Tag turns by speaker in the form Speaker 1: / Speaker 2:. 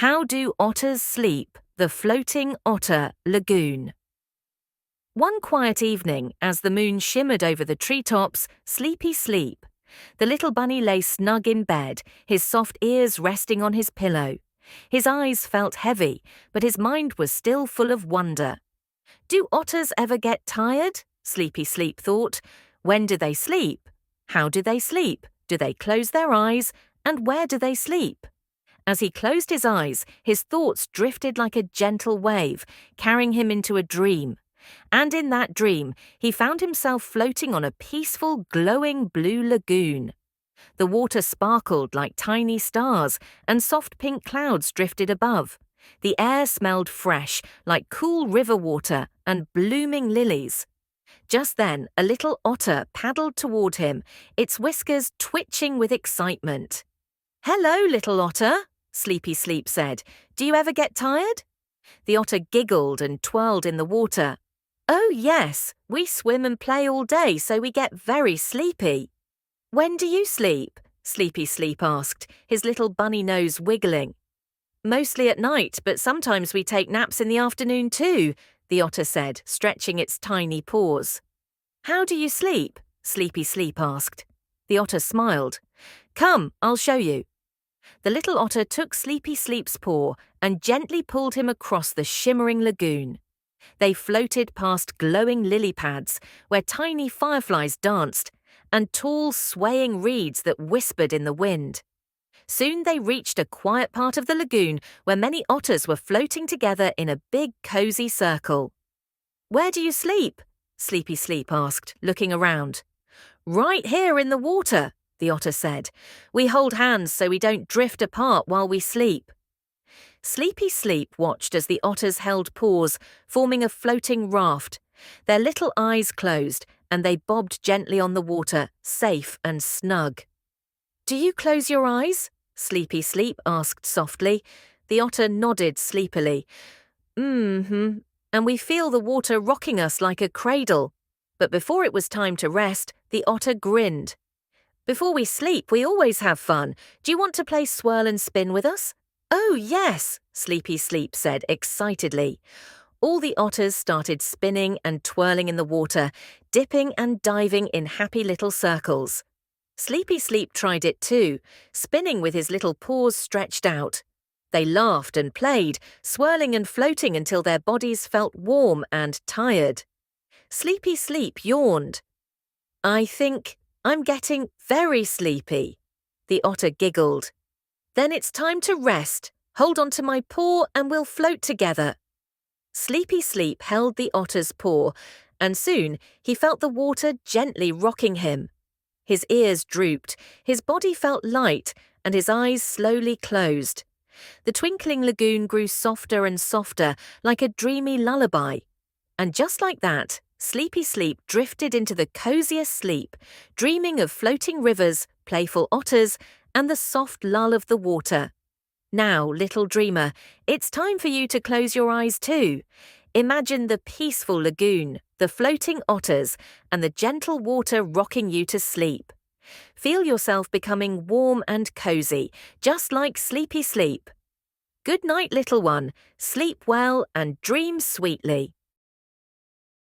Speaker 1: How do otters sleep? The Floating Otter Lagoon. One quiet evening, as the moon shimmered over the treetops, sleepy sleep. The little bunny lay snug in bed, his soft ears resting on his pillow. His eyes felt heavy, but his mind was still full of wonder. Do otters ever get tired? Sleepy Sleep thought. When do they sleep? How do they sleep? Do they close their eyes? And where do they sleep? As he closed his eyes, his thoughts drifted like a gentle wave, carrying him into a dream. And in that dream, he found himself floating on a peaceful, glowing blue lagoon. The water sparkled like tiny stars, and soft pink clouds drifted above. The air smelled fresh, like cool river water and blooming lilies. Just then, a little otter paddled toward him, its whiskers twitching with excitement. "Hello, little otter," Sleepy Sleep said. "Do you ever get tired?" The otter giggled and twirled in the water. "Oh, yes, we swim and play all day, so we get very sleepy." "When do you sleep?" Sleepy Sleep asked, his little bunny nose wiggling. "Mostly at night, but sometimes we take naps in the afternoon too," the otter said, stretching its tiny paws. "How do you sleep?" Sleepy Sleep asked. The otter smiled. "Come, I'll show you." The little otter took Sleepy Sleep's paw and gently pulled him across the shimmering lagoon. They floated past glowing lily pads, where tiny fireflies danced, and tall, swaying reeds that whispered in the wind. Soon they reached a quiet part of the lagoon where many otters were floating together in a big, cozy circle. "Where do you sleep?" Sleepy Sleep asked, looking around. "Right here in the water," the otter said. "We hold hands so we don't drift apart while we sleep." Sleepy Sleep watched as the otters held paws, forming a floating raft. Their little eyes closed, and they bobbed gently on the water, safe and snug. "Do you close your eyes?" Sleepy Sleep asked softly. The otter nodded sleepily. "Mm-hmm. And we feel the water rocking us like a cradle." But before it was time to rest, the otter grinned. "Before we sleep, we always have fun. Do you want to play swirl and spin with us?" "Oh, yes," Sleepy Sleep said excitedly. All the otters started spinning and twirling in the water, dipping and diving in happy little circles. Sleepy Sleep tried it too, spinning with his little paws stretched out. They laughed and played, swirling and floating until their bodies felt warm and tired. Sleepy Sleep yawned. "I think I'm getting very sleepy." The otter giggled. "Then it's time to rest. Hold on to my paw and we'll float together." Sleepy Sleep held the otter's paw, and soon he felt the water gently rocking him. His ears drooped, his body felt light, and his eyes slowly closed. The twinkling lagoon grew softer and softer, like a dreamy lullaby. And just like that, Sleepy Sleep drifted into the coziest sleep, dreaming of floating rivers, playful otters, and the soft lull of the water. Now, little dreamer, it's time for you to close your eyes too. Imagine the peaceful lagoon, the floating otters, and the gentle water rocking you to sleep. Feel yourself becoming warm and cozy, just like Sleepy Sleep. Good night, little one. Sleep well and dream sweetly.